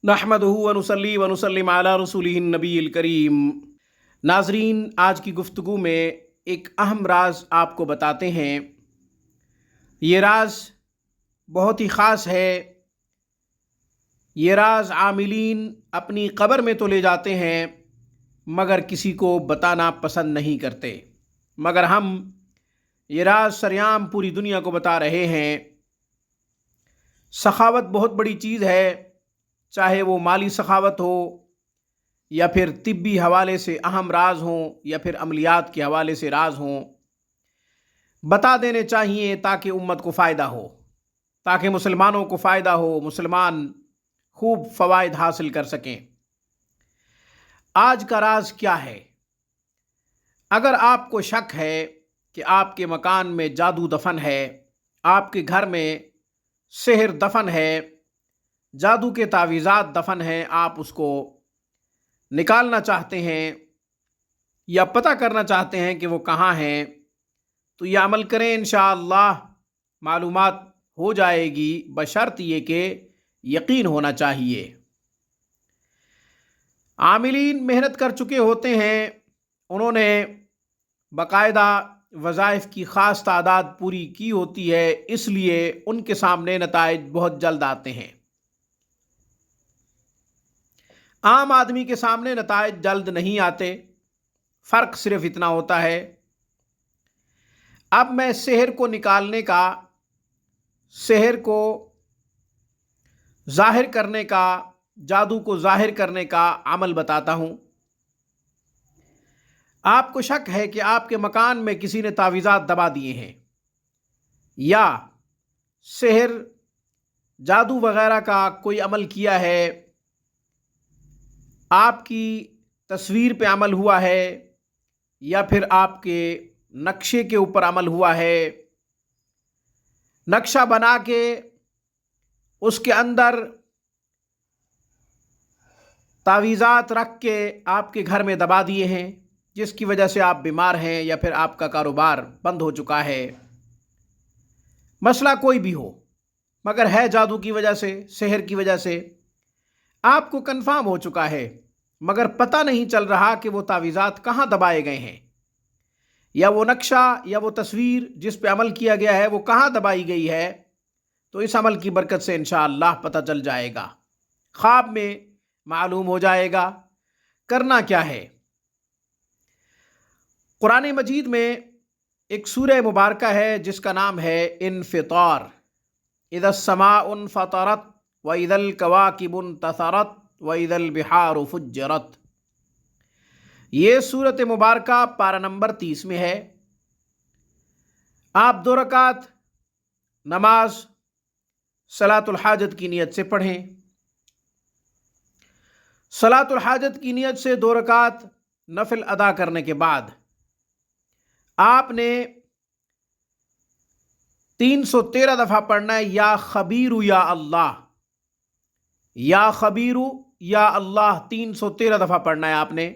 نحمدہ ونصلی ونسلم علی رسولہ النبی الکریم۔ ناظرین، آج کی گفتگو میں ایک اہم راز آپ کو بتاتے ہیں۔ یہ راز بہت ہی خاص ہے۔ یہ راز عاملین اپنی قبر میں تو لے جاتے ہیں مگر کسی کو بتانا پسند نہیں کرتے، مگر ہم یہ راز سریعام پوری دنیا کو بتا رہے ہیں۔ سخاوت بہت بڑی چیز ہے، چاہے وہ مالی سخاوت ہو یا پھر طبی حوالے سے اہم راز ہوں یا پھر عملیات کے حوالے سے راز ہوں، بتا دینے چاہیے تاکہ امت کو فائدہ ہو، تاکہ مسلمانوں کو فائدہ ہو، مسلمان خوب فوائد حاصل کر سکیں۔ آج کا راز کیا ہے؟ اگر آپ کو شک ہے کہ آپ کے مکان میں جادو دفن ہے، آپ کے گھر میں سحر دفن ہے، جادو کے تعویذات دفن ہیں، آپ اس کو نکالنا چاہتے ہیں یا پتہ کرنا چاہتے ہیں کہ وہ کہاں ہیں، تو یہ عمل کریں، انشاءاللہ معلومات ہو جائے گی، بشرط یہ کہ یقین ہونا چاہیے۔ عاملین محنت کر چکے ہوتے ہیں، انہوں نے باقاعدہ وظائف کی خاص تعداد پوری کی ہوتی ہے، اس لیے ان کے سامنے نتائج بہت جلد آتے ہیں۔ عام آدمی کے سامنے نتائج جلد نہیں آتے، فرق صرف اتنا ہوتا ہے۔ اب میں سحر کو نکالنے کا، سحر کو ظاہر کرنے کا، جادو کو ظاہر کرنے کا عمل بتاتا ہوں۔ آپ کو شک ہے کہ آپ کے مکان میں کسی نے تعویذات دبا دیے ہیں یا سحر جادو وغیرہ کا کوئی عمل کیا ہے، آپ کی تصویر پہ عمل ہوا ہے یا پھر آپ کے نقشے کے اوپر عمل ہوا ہے، نقشہ بنا کے اس کے اندر تعویذات رکھ کے آپ کے گھر میں دبا دیے ہیں، جس کی وجہ سے آپ بیمار ہیں یا پھر آپ کا کاروبار بند ہو چکا ہے۔ مسئلہ کوئی بھی ہو، مگر ہے جادو کی وجہ سے، سحر کی وجہ سے، آپ کو کنفرم ہو چکا ہے، مگر پتہ نہیں چل رہا کہ وہ تعویذات کہاں دبائے گئے ہیں، یا وہ نقشہ یا وہ تصویر جس پہ عمل کیا گیا ہے وہ کہاں دبائی گئی ہے، تو اس عمل کی برکت سے انشاءاللہ پتہ چل جائے گا، خواب میں معلوم ہو جائے گا۔ کرنا کیا ہے؟ قرآن مجید میں ایک سورہ مبارکہ ہے جس کا نام ہے انفطار، اذا السماء انفطرت واذا الکواکب انتثرت واذا البحار فجرت۔ یہ سورۃ مبارکہ پارہ نمبر 30 میں ہے۔ آپ 2 رکعت نماز صلاۃ الحاجت کی نیت سے پڑھیں۔ صلاۃ الحاجت کی نیت سے 2 رکعت نفل ادا کرنے کے بعد آپ نے 313 دفعہ پڑھنا ہے، یا خبیر یا اللہ، یا خبیر یا اللہ، 313 دفعہ پڑھنا ہے آپ نے۔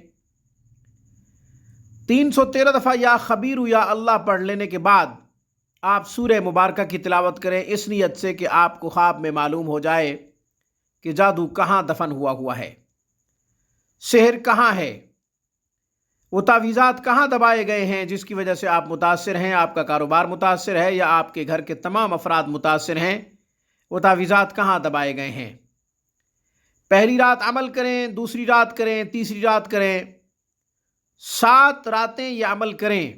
313 دفعہ یا خبیر یا اللہ پڑھ لینے کے بعد آپ سورہ مبارکہ کی تلاوت کریں، اس نیت سے کہ آپ کو خواب میں معلوم ہو جائے کہ جادو کہاں دفن ہوا ہے، سحر کہاں ہے، وہ تعویذات کہاں دبائے گئے ہیں جس کی وجہ سے آپ متاثر ہیں، آپ کا کاروبار متاثر ہے یا آپ کے گھر کے تمام افراد متاثر ہیں، وہ تعویذات کہاں دبائے گئے ہیں۔ پہلی رات عمل کریں، دوسری رات کریں، تیسری رات کریں، 7 راتیں یہ عمل کریں۔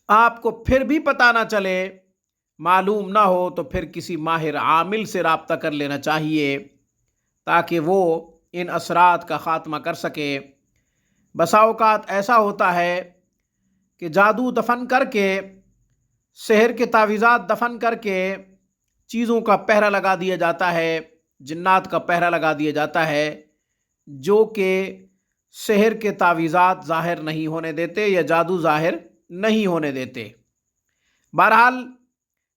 آپ کو پھر بھی پتہ نہ چلے، معلوم نہ ہو، تو پھر کسی ماہر عامل سے رابطہ کر لینا چاہیے تاکہ وہ ان اثرات کا خاتمہ کر سکے۔ بسا اوقات ایسا ہوتا ہے کہ جادو دفن کر کے، سحر کے تعویذات دفن کر کے چیزوں کا پہرا لگا دیا جاتا ہے، جنات کا پہرا لگا دیا جاتا ہے، جو کہ سحر کے تعویذات ظاہر نہیں ہونے دیتے یا جادو ظاہر نہیں ہونے دیتے۔ بہرحال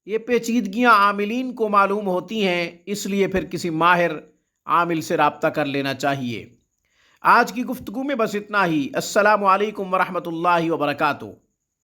یہ پیچیدگیاں عاملین کو معلوم ہوتی ہیں، اس لیے پھر کسی ماہر عامل سے رابطہ کر لینا چاہیے۔ آج کی گفتگو میں بس اتنا ہی۔ السلام علیکم ورحمۃ اللہ وبرکاتہ۔